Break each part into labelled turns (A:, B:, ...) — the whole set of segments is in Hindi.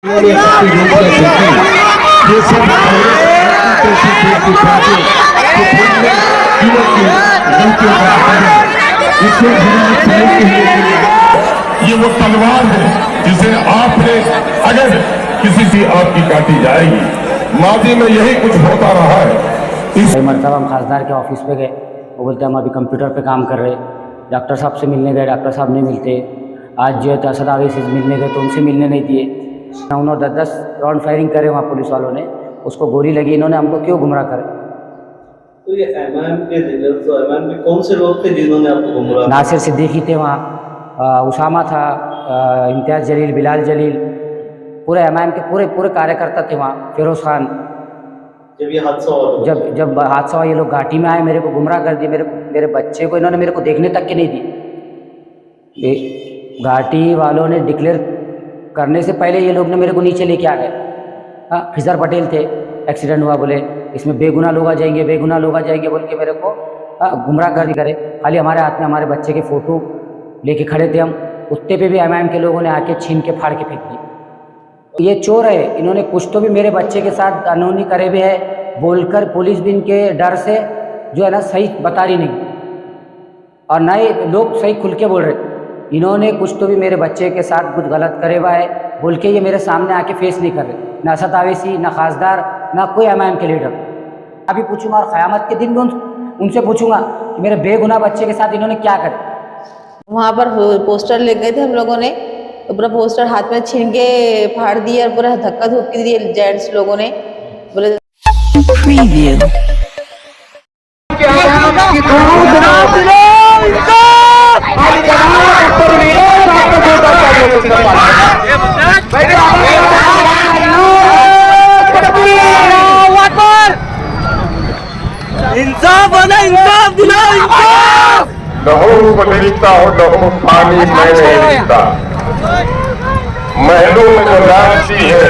A: ये वो तलवार है जिसे आपने अगर किसी से आपकी काटी जाएगी। माजी में यही कुछ होता रहा है।
B: कई मरतबा हम खासदार के ऑफिस पे गए, वो बोलते हम अभी कंप्यूटर पे काम कर रहे। डॉक्टर साहब से मिलने गए, डॉक्टर साहब नहीं मिलते। आज जो है तो असद आवेश से मिलने गए तो उनसे मिलने नहीं दिए। 9-10 राउंड फायरिंग करे वहाँ पुलिस वालों ने, उसको गोली लगी। इन्होंने हमको क्यों गुमराह करे?
C: तो ये एमआईएम के लीडर, तो एमआईएम के कौन से लोग थे जिन्होंने आपको गुमराह?
B: नासिर सिद्दीकी थे वहाँ, उसामा था, इम्तियाज़ जलील, बिलाल जलील, पूरे एमआईएम के पूरे कार्यकर्ता थे वहाँ। फिरोज़ खान।
C: जब ये हादसा हुआ,
B: जब हादसा हुआ, ये लोग घाटी में आए, मेरे को गुमराह कर दिए। मेरे बच्चे को इन्होंने मेरे को देखने तक के नहीं दी। घाटी वालों ने डिक्लेयर करने से पहले ये लोग ने मेरे को नीचे लेके आ गए। हाँ, खिजर पटेल थे, एक्सीडेंट हुआ, बोले इसमें बेगुनाह लोग आ जाएंगे, बेगुनाह लोग आ जाएंगे बोल के मेरे को गुमराह कर करे। खाली हमारे हाथ में हमारे बच्चे के फ़ोटो लेके खड़े थे हम, उत्ते पे भी एमआईएम के लोगों ने आके छीन के फाड़ के फेंक दी। ये चोर है, इन्होंने कुछ तो भी मेरे बच्चे के साथ अनहोनी करे हुए है बोलकर। पुलिस भी इनके डर से जो है ना सही बता रही नहीं, और ना ही लोग सही खुल के बोल रहे। इन्होंने कुछ तो भी मेरे बच्चे के साथ कुछ गलत करे हुआ है बोल के ये मेरे सामने आके फेस नहीं कर रहे। ना असद आवेसी, ना खासदार, ना कोई एमआईएम के लीडर। अभी पूछूंगा और क़यामत के दिन में उनसे पूछूंगा कि मेरे बेगुनाह बच्चे के साथ इन्होंने क्या कर।
D: वहाँ पर पोस्टर ले गए थे हम लोगों ने, तो पूरा पोस्टर हाथ में छीन के फाड़ दिए और पूरा धक्का धुक्की दिए जेंट्स लोगों ने। बोले
E: इंसाफ वाला, इंसाफ दिलाओ, इंसाफ।
A: लहू को लिखता हो लहू पानी में नहीं लिखता। महलों में जो राशि है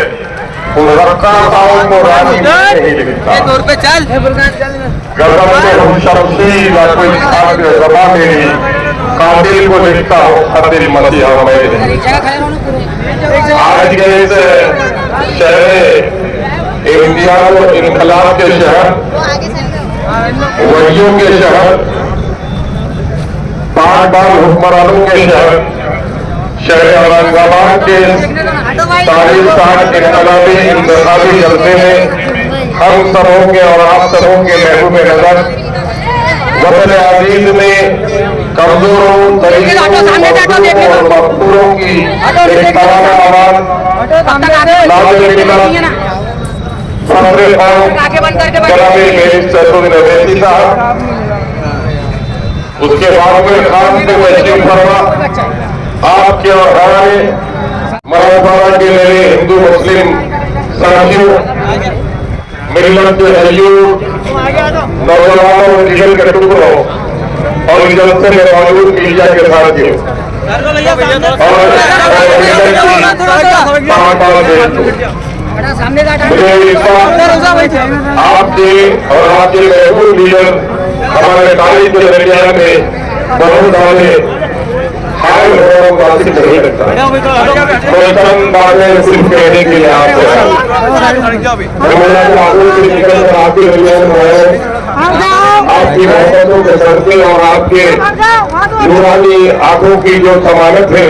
A: उन रक्काओं को रानी में नहीं लिखता। गजब में हम शमशीर या कोई खाद्य सभा मेरी कातिल को लिखता हो खतिल मसीहा में। आज के इस शहर इंडिया को इनकलाब के शहर, वलियों के शहर, बार हुक्मरानों के शहर औरंगाबाद के 40 इनकलाबी इंतखाबी जलसे में हम सब होंगे और आप सब होंगे महबूब नजर। वतन अजीज में कमजोरों, गरीबों और मजदूरों की एक तराना आवाज उसके बाद में खान को वैश्विक फरमा आपके और हमारे मराठवाड़ा के मेरे हिंदू मुस्लिम साथियों, मिल्लत के हरियों, नौजवानों, जिगर के टुकड़ों और जलसे में मौजूद मीडिया के साथियों आपके और आपके महबूब लीडर हमारे तारीख के दरमियान में बहुत सारे हाल वासित नहीं रखता। कोई चंद बातें सिर्फ कहने के लिए आपके आपकी मोहब्बतों के सदके और आपके नूरानी आंखों की जो जमानत है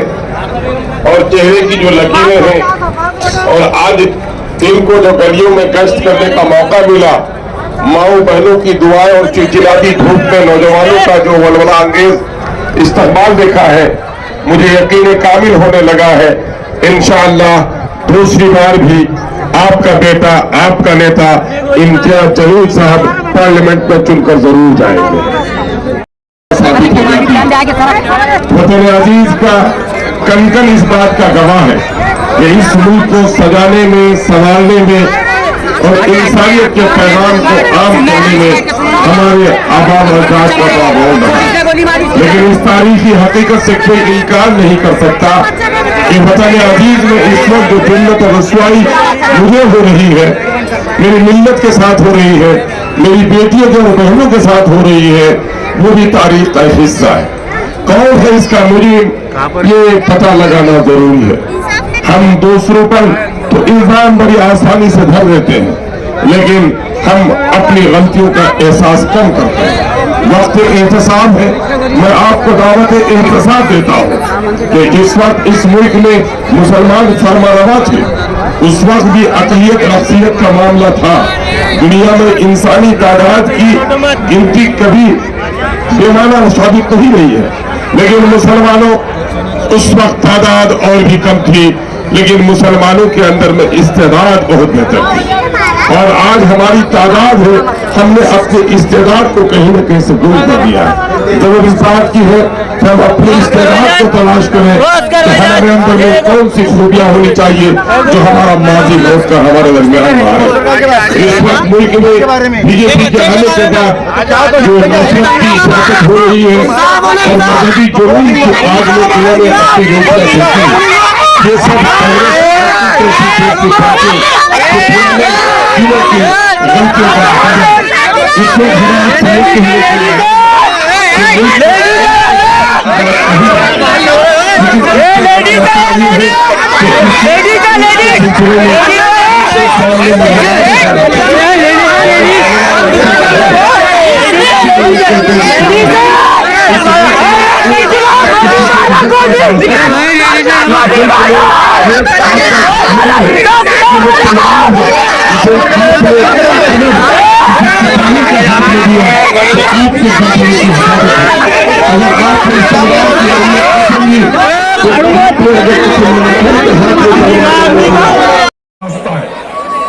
A: और चेहरे की जो लकीरें हैं, और आज दिन को जो गलियों में गश्त करने का मौका मिला, माओ बहनों की दुआएं और चिलचिलाती धूप में नौजवानों का जो वलवला अंगेज इस्तेमाल देखा है, मुझे यकीन कामिल होने लगा है इंशाअल्लाह दूसरी बार भी आपका बेटा, आपका नेता इम्तियाज जलील साहब पार्लियामेंट में चुनकर जरूर जाएंगे। वतन अजीज का कन इस बात का गवाह है कि इस मुल्क को सजाने में, संभालने में और इंसानियत के पैगाम को आम करने में हमारे आबा अजदाद का बड़ा रोल रहा। लेकिन इस तारीखी हकीकत से कोई इनकार नहीं कर सकता कि वतन अजीज में इस वक्त जो जिल्लत और रसवाई मुझे हो रही है, मेरी मिल्लत के साथ हो रही है, मेरी बेटियों के और बहनों के साथ हो रही है, वो भी तारीख का हिस्सा है। कौन है इसका मुरीद, ये पता लगाना जरूरी है। हम दूसरों पर तो इल्जाम बड़ी आसानी से धर देते हैं, लेकिन हम अपनी गलतियों का एहसास कम करते हैं। वक्त एहतसाब है, मैं आपको दावत एहतसाब देता हूँ कि जिस वक्त इस मुल्क में मुसलमान फरमारवा थे, उस वक्त भी अक़लियत अक्सियत का मामला था। दुनिया में इंसानी तादाद की गिनती कभी बेमाना साबित नहीं रही है, लेकिन मुसलमानों उस वक्त तादाद और भी कम थी, लेकिन मुसलमानों के अंदर में इस्तेदाद बहुत बेहतर थी। और आज हमारी तादाद है, हमने अपने इस्तेदाद को कहीं न कहीं से दूर कर दिया है। जरूरत इस बात की है कि हम अपने इस्तेदाद को तलाश करें कि हमारे अंदर में कौन सी खूबियां होनी चाहिए जो हमारा माजी लौट कर हमारे दरमियान है। इस वक्त मुल्क में बीजेपी के आने के बाद जो नफरत की सियासत हो रही है और मजहबी जुर्म की आग में इन्होंने अपनी योजना देखी, ये सब की गलतियों का है। इसमें हमारे सहयोग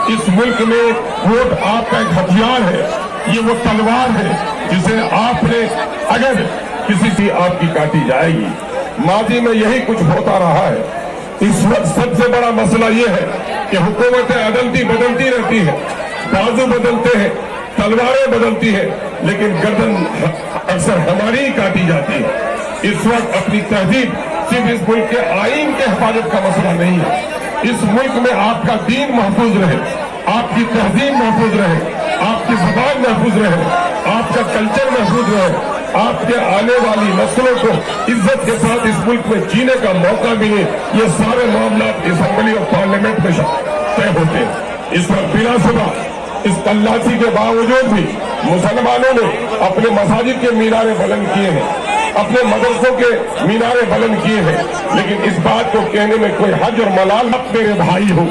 A: इस मुल्क में वोट आपका एक हथियार है, ये वो तलवार है जिसे आपने अगर किसी से आपकी काटी जाएगी। माजी में यही कुछ होता रहा है। इस वक्त सबसे बड़ा मसला ये है कि हुकूमतें बदलती रहती है, बाजू बदलते हैं, तलवारें बदलती है, लेकिन गर्दन अक्सर हमारी ही काटी जाती है। इस वक्त अपनी तहजीब सिर्फ इस मुल्क के आईन के हिफाजत का मसला नहीं है। इस मुल्क में आपका दीन महफूज रहे, आपकी तहजीब महफूज रहे, आपकी ज़बान महफूज रहे, आपका कल्चर महफूज रहे, आपके आने वाली नस्लों को इज्जत के साथ इस मुल्क में जीने का मौका मिले, ये सारे मामला असेंबली और पार्लियामेंट में तय होते हैं। इस पर बिलाशुबा इस तल्लाशी के बावजूद भी मुसलमानों ने अपने मसाजिद के मीनारे बुलंद किए हैं, अपने मदरसों के मीनारे बुलंद किए हैं, लेकिन इस बात को कहने में कोई हर्ज और मलाल। आप मेरे भाई हो,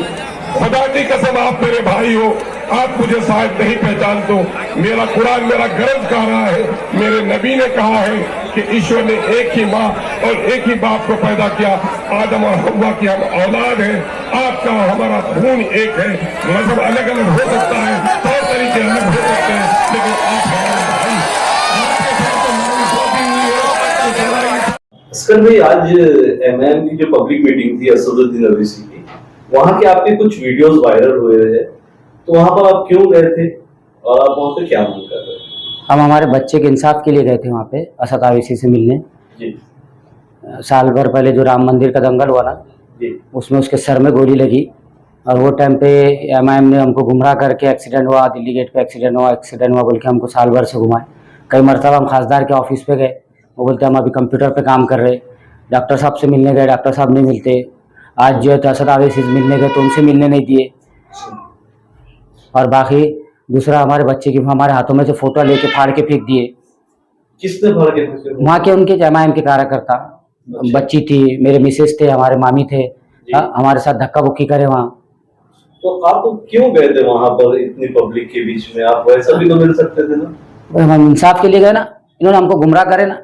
A: खुदा की कसम आप मेरे भाई हो, आप मुझे शायद नहीं पहचानते हो, मेरा कुरान मेरा गर्ज कह रहा है, मेरे नबी ने कहा है कि ईश्वर ने एक ही माँ और एक ही बाप को पैदा किया, आदम और हव्वा की हम औलाद हैं, आपका हमारा खून एक है। मजहब अलग अलग हो सकता है, तौर तरीके अलग हो सकते हैं, लेकिन आप हमारे भाई, आपके साथ तो हमारी शादी हुई है।
C: अस्कर भाई, आज एमएम की जो पब्लिक मीटिंग थी असदुद्दीन अवैसी की, वहाँ के आपके कुछ वीडियोस वायरल हुए हैं, तो वहाँ पर आप क्यों गए थे और आप वहाँ पे क्या मांग कर रहे थे?
B: हम हमारे बच्चे के इंसाफ के लिए गए थे वहाँ पे असद अवैसी से मिलने।
C: जी
B: साल भर पहले जो राम मंदिर का दंगल हुआ ना,
C: जी
B: उसमें उसके सर में गोली लगी, और वो टाइम पे एमआईएम ने हमको गुमराह करके एक्सीडेंट हुआ, दिल्ली गेट पे एक्सीडेंट हुआ बोल के हमको साल भर से घुमाए। कई मरतबा हम खासदार के ऑफिस पे गए, वो बोलते हम अभी कंप्यूटर पे काम कर रहे। डॉक्टर साहब से मिलने गए, डॉक्टर साहब नहीं मिलते। आज जो है तो असद अवैसी से मिलने गए तो उनसे मिलने नहीं दिए। और बाकी दूसरा, हमारे बच्चे की हमारे हाथों में से फोटो लेके फाड़ के फेंक दिए।
C: किसने फाड़ के फेंके?
B: वहाँ के उनके एमआईएम के कार्यकर्ता, बच्ची थी, मेरे मिसेज थे, हमारे मामी थे, हमारे साथ धक्का बुक्की करे वहाँ।
C: तो आप क्यों गए थे वहाँ पर इतनी पब्लिक के बीच में? आप वैसा भी तो मिल सकते थे ना।
B: हम इंसाफ के लिए गए ना, इन्होंने हमको गुमराह करे ना।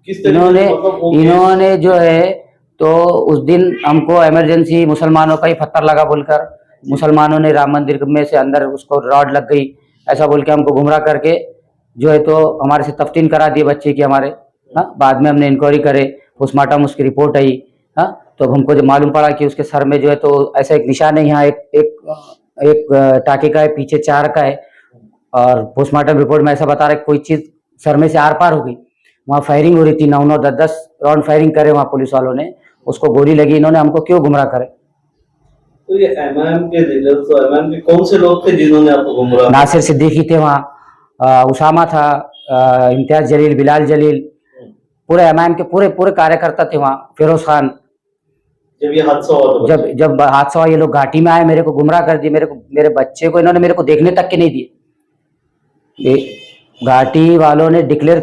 C: किस तरीके से?
B: इन्होंने जो है तो उस दिन हमको इमरजेंसी मुसलमानों का ही पत्थर लगा बोलकर, मुसलमानों ने राम मंदिर में से अंदर उसको रॉड लग गई ऐसा बोल के हमको गुमराह करके जो है तो हमारे से तफ्तीन करा दिए बच्चे की हमारे। बाद में हमने इंक्वायरी करे, पोस्टमार्टम उसकी रिपोर्ट आई। तो हमको जो मालूम पड़ा कि उसके सर में जो है तो ऐसा एक निशान है, यहाँ एक टाके का है, पीछे 4 का है, और पोस्टमार्टम रिपोर्ट में ऐसा बता रहा है कोई चीज सर में से आर पार हो गई। वहाँ फायरिंग हो रही थी, 9-9, 10-10 राउंड फायरिंग करे वहाँ पुलिस वालों ने, उसको गोली लगी। इन्होंने हमको क्यों गुमराह करे?
C: तो ये एमआईएम के लीडर, तो एमआईएम के कौन से लोग थे जिन्होंने आपको गुमराह?
B: नासिर सिद्दीकी थे वहाँ, उसामा था, इम्तियाज जलील, बिलाल जलील, पूरे एमआईएम के पूरे कार्यकर्ता थे वहाँ, फिरोज खान,
C: जब ये हादसा हुआ तो
B: जब जब हादसा हुआ, ये लोग घाटी में आए, मेरे को गुमराह कर दिए, मेरे बच्चे को इन्होंने मेरे को देखने तक के नहीं दिए। ये घाटी वालों ने डिक्लेयर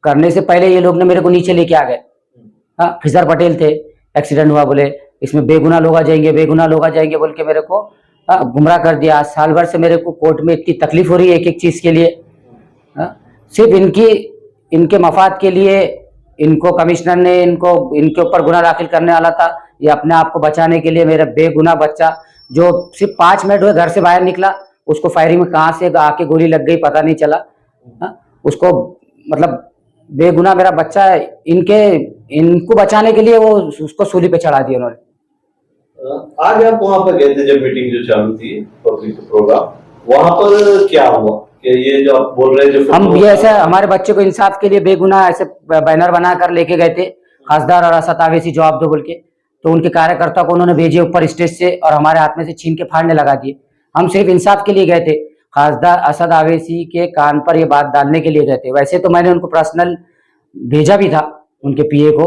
B: करने से पहले ये लोग ने मेरे को नीचे लेके आ गए। हाँ, खिजर पटेल थे, एक्सीडेंट हुआ बोले, इसमें बेगुनाह लोग आ जाएंगे, बेगुनाह लोग आ जाएंगे बोल के मेरे को गुमराह कर दिया। आज साल भर से मेरे को कोर्ट में इतनी तकलीफ हो रही है एक एक चीज के लिए। सिर्फ इनके मफाद के लिए इनको कमिश्नर ने इनके ऊपर गुनाह दाखिल करने वाला था। ये अपने आप को बचाने के लिए मेरा बेगुनाह बच्चा जो सिर्फ 5 मिनट हुए घर से बाहर निकला, उसको फायरिंग में कहाँ से आके गोली लग गई पता नहीं चला। उसको मतलब बेगुनाह मेरा बच्चा, इनको बचाने के लिए वो उसको सूली पे चढ़ा दिया उन्होंने।
C: आज आप वहां पर गए थे जब मीटिंग जो चालू थी पब्लिक प्रोग्राम, वहां पर क्या हुआ कि ये जो आप बोल रहे हैं जो
B: हम ये ऐसे हमारे बच्चे को इंसाफ के लिए बेगुनाह ऐसे बैनर बनाकर लेके गए थे, खासदार और असद आवेसी जवाब दो बोल के। तो उनके कार्यकर्ता को उन्होंने भेजे ऊपर स्टेज से और हमारे हाथ में से छीन के फाड़ने लगा दिए। हम सिर्फ इंसाफ के लिए गए थे, खासदार असद आवेसी के कान पर ये बात डालने के लिए गए थे। वैसे तो मैंने उनको पर्सनल भेजा भी था, उनके पीए को,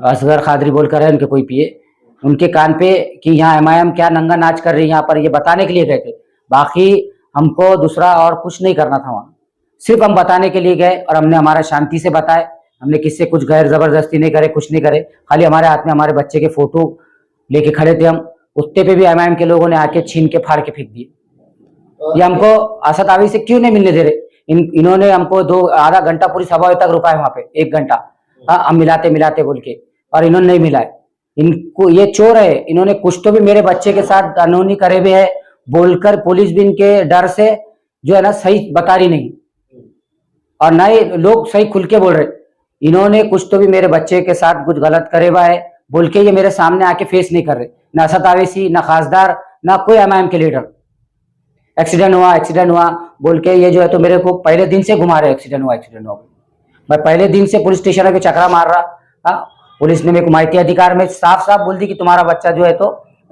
B: असगर खादरी बोलकर है उनके कोई पीए, उनके कान पे कि यहाँ MIM क्या नंगा नाच कर रही है यहाँ पर, ये बताने के लिए गए थे। बाकी हमको दूसरा और कुछ नहीं करना था वहाँ, सिर्फ हम बताने के लिए गए और हमने हमारा शांति से बताए। हमने किससे कुछ गैर जबरदस्ती नहीं करे, कुछ नहीं करे। खाली हमारे हाथ में हमारे बच्चे के फोटो लेके खड़े थे हम, उत्ते पे भी MIM के लोगों ने आके छीन के फाड़ के फेंक दिए। ये हमको असद आवेसी से क्यों नहीं मिलने दे रहे? इन्होंने हमको आधा घंटा पूरी सभा तक रुका है वहां पे, 1 घंटा। हाँ, हम मिलाते बोल के, और इन्होंने नहीं मिलाए। इनको ये चोर है, इन्होंने कुछ तो भी मेरे बच्चे के साथ अनहोनी करे हुए है बोलकर, पुलिस भी इनके डर से जो है ना सही बता रही नहीं, और ना ही लोग सही खुल के बोल रहे। इन्होंने कुछ तो भी मेरे बच्चे के साथ कुछ गलत करे हुआ है बोल के ये मेरे सामने आके फेस नहीं कर रहे, ना असद आवेसी, ना खासदार, ना कोई MIM के लीडर। एक्सीडेंट हुआ बोल के ये जो है तो मेरे को पहले दिन से घुमा रहे, एक्सीडेंट हुआ। मैं पहले दिन से पुलिस स्टेशन के चक्रा मार रहा। पुलिस ने मेरे को माहिती अधिकार में साफ बोल दी कि तुम्हारा बच्चा जो है तो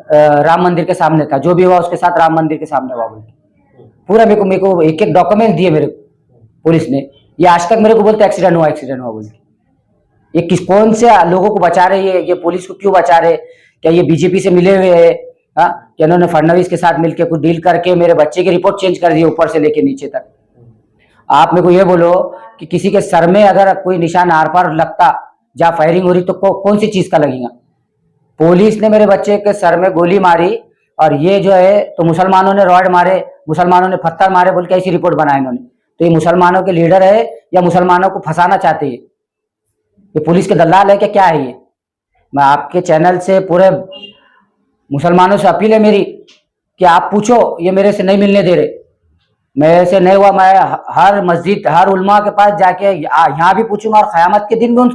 B: राम मंदिर के सामने था, जो भी हुआ उसके साथ राम मंदिर के सामने हुआ बोल के पूरा मेरे को एक एक डॉक्यूमेंट दिए मेरे पुलिस ने। ये आज तक मेरे को बोलते एक्सीडेंट हुआ बोल के। ये कौन से लोगों को बचा रहे हैं? ये पुलिस को क्यों बचा रहे? क्या ये बीजेपी से मिले हुए है? क्या इन्होंने फडणवीस के साथ मिलकर कुछ डील करके मेरे बच्चे की रिपोर्ट चेंज कर दी ऊपर से लेके नीचे तक? आप मेरे को ये बोलो कि किसी के सर में अगर कोई निशान आर पार लगता जहाँ फायरिंग हो रही तो कौन सी चीज का लगेगा? पुलिस ने मेरे बच्चे के सर में गोली मारी और ये जो है तो मुसलमानों ने रॉड मारे, मुसलमानों ने पत्थर मारे बोल के ऐसी रिपोर्ट बनाई इन्होंने। तो ये मुसलमानों के लीडर है या मुसलमानों को फंसाना चाहते हैं? ये पुलिस के दलाल है क्या है ये? मैं आपके चैनल से पूरे मुसलमानों से अपील है मेरी कि आप पूछो, ये मेरे से नहीं मिलने दे रहे, मेरे से नहीं हुआ। मैं हर मस्जिद, हर उलमा के पास जाके यहाँ भी पूछूंगा और क़यामत के दिन भी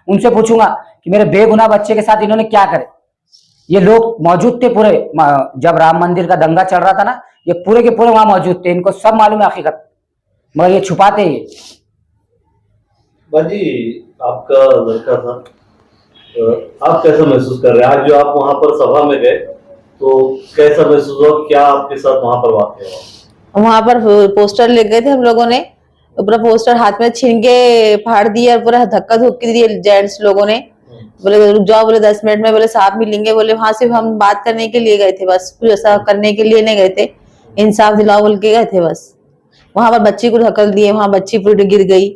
B: उनसे पूछूंगा कि मेरे बेगुनाह बच्चे के साथ इन्होंने क्या करे। ये लोग मौजूद थे पूरे, जब राम मंदिर का दंगा चल रहा था ना, ये पूरे के पूरे वहां मौजूद थे। इनको सब मालूम है हकीकत, मगर ये छुपाते ही।
C: बाजी, आपका लड़का था, आप कैसा महसूस कर रहे हैं आज जो आप वहां पर सभा में गए, तो कैसा महसूस हुआ? क्या आपके साथ वहां पर वाकया हुआ?
D: वहां पर पोस्टर ले गए थे हम लोगों ने, पूरा पोस्टर हाथ में छीन के फाड़ दिया और पूरा धक्का धुक्की दिए जेंट्स लोगों ने। बोले रुक जाओ, बोले 10 मिनट में, बोले साहब मिलेंगे। बोले वहां से हम बात करने के लिए गए थे, बस कुछ ऐसा करने के लिए नहीं गए थे, इंसाफ दिलाओ बोल के गए थे बस। वहां पर बच्ची को ढकल दिए, वहां बच्ची पूरी गिर गई।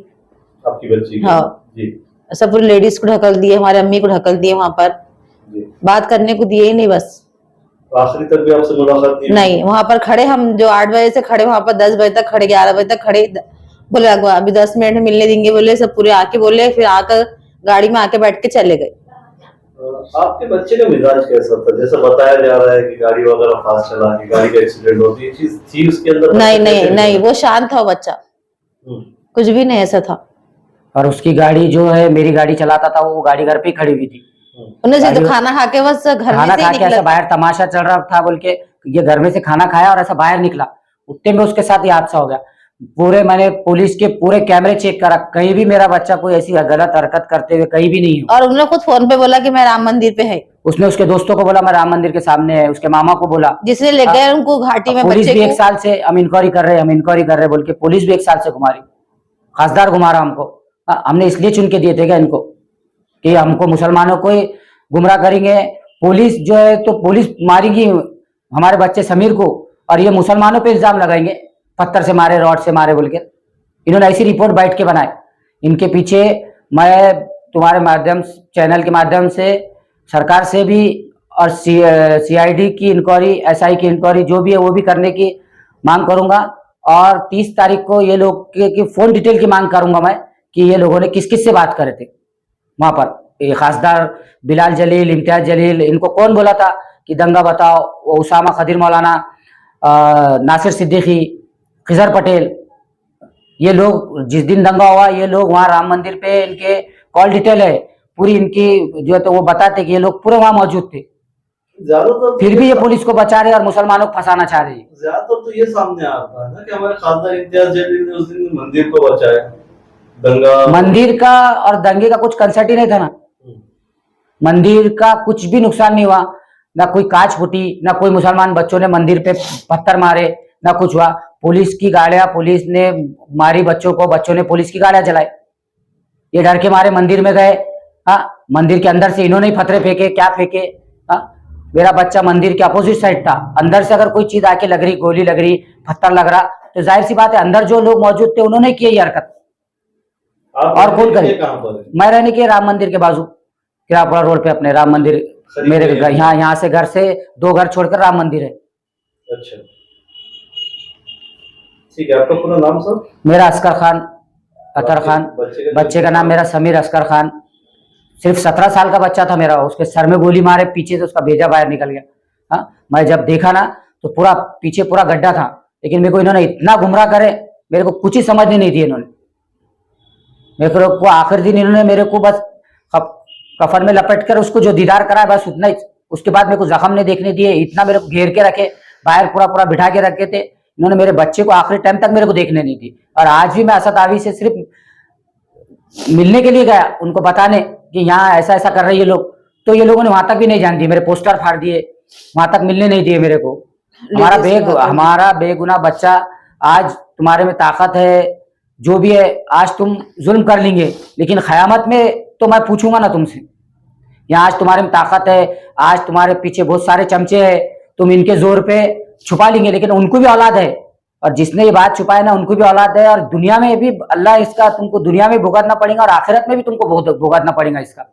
C: आपकी बच्ची?
D: हाँ
C: जी।
D: सब पूरी लेडीज को ढकल दिए, हमारे अम्मी को ढकल दिए, वहां पर बात करने को दिए ही नहीं। बस
C: आखिरी तक भी आपसे मुलाकात
D: नहीं, वहां पर खड़े हम जो 8 बजे से खड़े, वहां पर 10 बजे तक खड़े, 11 बजे तक खड़े। बोले अभी 10 मिनट में मिलने देंगे, बोले सब पूरे आके बोले, फिर आकर गाड़ी में आके बैठ के चले गए।
C: आपके बच्चे का मिजाज कैसा था? जैसा बताया जा रहा है कि गाड़ी वगैरह फास्ट चला के गाड़ी का एक्सीडेंट होती है, चीज थी उसके अंदर?
D: नहीं, वो शांत था बच्चा, कुछ भी नहीं ऐसा था।
B: और उसकी गाड़ी जो है, मेरी गाड़ी चलाता था, वो गाड़ी घर पे खड़ी हुई थी।
D: उन्हें तो खाना खा के बस घर
B: खाना खा के ऐसा बाहर तमाशा चल रहा था बोल के ये घर में से खाना खाया और ऐसा बाहर निकला, उतने में उसके साथ ये हादसा हो गया। पूरे मैंने पुलिस के पूरे कैमरे चेक करा, कहीं भी मेरा बच्चा कोई ऐसी गलत हरकत करते हुए कहीं भी नहीं हो।
D: और उन्होंने खुद फोन पे बोला कि मैं राम मंदिर पे है।
B: उसने उसके दोस्तों को बोला मैं राम मंदिर के सामने है, उसके मामा को बोला,
D: जिसने ले गए उनको घाटी में।
B: पुलिस भी 1 साल से हम इंक्वायरी कर रहे हैं बोल के पुलिस भी 1 साल से घुमा रही, खासदार घुमा रहा हमको। हमने इसलिए चुन के दिए थे क्या इनको कि हमको मुसलमानों को गुमराह करेंगे, पुलिस जो है तो पुलिस मारेगी हमारे बच्चे समीर को, और ये मुसलमानों पे इल्जाम लगाएंगे पत्थर से मारे, रॉड से मारे बोल के। इन्होंने ऐसी रिपोर्ट बैठ के बनाए। इनके पीछे मैं तुम्हारे माध्यम, चैनल के माध्यम से सरकार से भी और सीआईडी की इंक्वायरी, एसआई की इंक्वायरी जो भी है वो भी करने की मांग करूंगा। और 30 तारीख को ये लोग की फोन डिटेल की मांग करूंगा मैं कि ये लोगों ने किस किस से बात करे थे वहां पर। ये खासदार बिलाल जलील, इम्तियाज जलील, इनको कौन बोला था कि दंगा बताओ? वो उसामा खदीर मौलाना, नासिर सिद्दीकी, खिजर पटेल, ये लोग जिस दिन दंगा हुआ ये लोग वहां राम मंदिर पे, इनके कॉल डिटेल है पूरी इनकी जो है तो वो बताते कि ये लोग पूरे वहां मौजूद थे।
C: ज्यादातर
B: फिर भी ये पुलिस को बचा रहे और मुसलमानों को फंसाना चाह रहे हैं।
C: ज्यादातर तो ये सामने आता है ना कि हमारे खासदार इम्तियाज जलील ने उस दिन मंदिर को बचाया। दंगा, मंदिर
B: का और दंगे का कुछ कंसर्ट ही नहीं था ना। मंदिर का कुछ भी नुकसान नहीं हुआ, ना कोई कांच फूटी, ना कोई मुसलमान बच्चों ने मंदिर पे पत्थर मारे, ना कुछ हुआ। पुलिस की गाड़ियां, पुलिस ने मारी बच्चों को, बच्चों ने पुलिस की गाड़ियां जलाई। ये डर के मारे मंदिर में गए। हाँ, मंदिर के अंदर से इन्होंने ही पत्थर फेंके, क्या फेंके। हाँ, मेरा बच्चा मंदिर के अपोजिट साइड था, अंदर से अगर कोई चीज आके लग रही, गोली लग रही, पत्थर लग रहा, तो जाहिर सी बात है अंदर जो लोग मौजूद थे उन्होंने किया ये हरकत। और कौन करे? मैं रहने के राम मंदिर के बाजू, किरापुरा रोड पे अपने राम मंदिर, मेरे घर यहाँ से घर से 2 घर छोड़कर राम मंदिर है।
C: अच्छा, ठीक है। आपका पूरा नाम सर?
B: मेरा असकर खान, अतर खान। बच्चे का नाम मेरा समीर असकर खान। सिर्फ 17 साल का बच्चा था मेरा, उसके सर में गोली मारे, पीछे से उसका भेजा बाहर निकल गया। हाँ, मैं जब देखा ना तो पूरा पीछे पूरा गड्ढा था, लेकिन मेरे को इन्होंने इतना गुमराह करे, मेरे को कुछ ही समझने नहीं दी इन्होंने। मेरे को आखिर दिन इन्होंने मेरे को बस कफन में लपेट कर उसको जो दीदार कराया बस उतना ही। उसके बाद मेरे को जख्म नहीं देखने दिए, इतना मेरे को घेर के रखे, बाहर पूरा पूरा बिठा के रखे थे इन्होंने। मेरे बच्चे को आखिरी टाइम तक मेरे को देखने नहीं दी। और आज भी मैं असद आवी से सिर्फ मिलने के लिए गया, उनको बताने कि यहाँ ऐसा ऐसा कर रहे ये लोग, तो ये लोगों ने वहां तक भी नहीं जान दी, मेरे पोस्टर फाड़ दिए, वहां तक मिलने नहीं दिए मेरे को। हमारा बेगुनाह बच्चा, आज तुम्हारे में ताकत है, जो भी है, आज तुम जुल्म कर लेंगे, लेकिन क़यामत में तो मैं पूछूंगा ना तुमसे। यहाँ आज तुम्हारे में ताकत है, आज तुम्हारे पीछे बहुत सारे चमचे हैं, तुम इनके जोर पे छुपा लेंगे, लेकिन उनको भी औलाद है, और जिसने ये बात छुपाया ना उनको भी औलाद है, और दुनिया में भी अल्लाह इसका तुमको दुनिया में भुगतना पड़ेगा और आखिरत में भी तुमको भुगतना पड़ेगा इसका।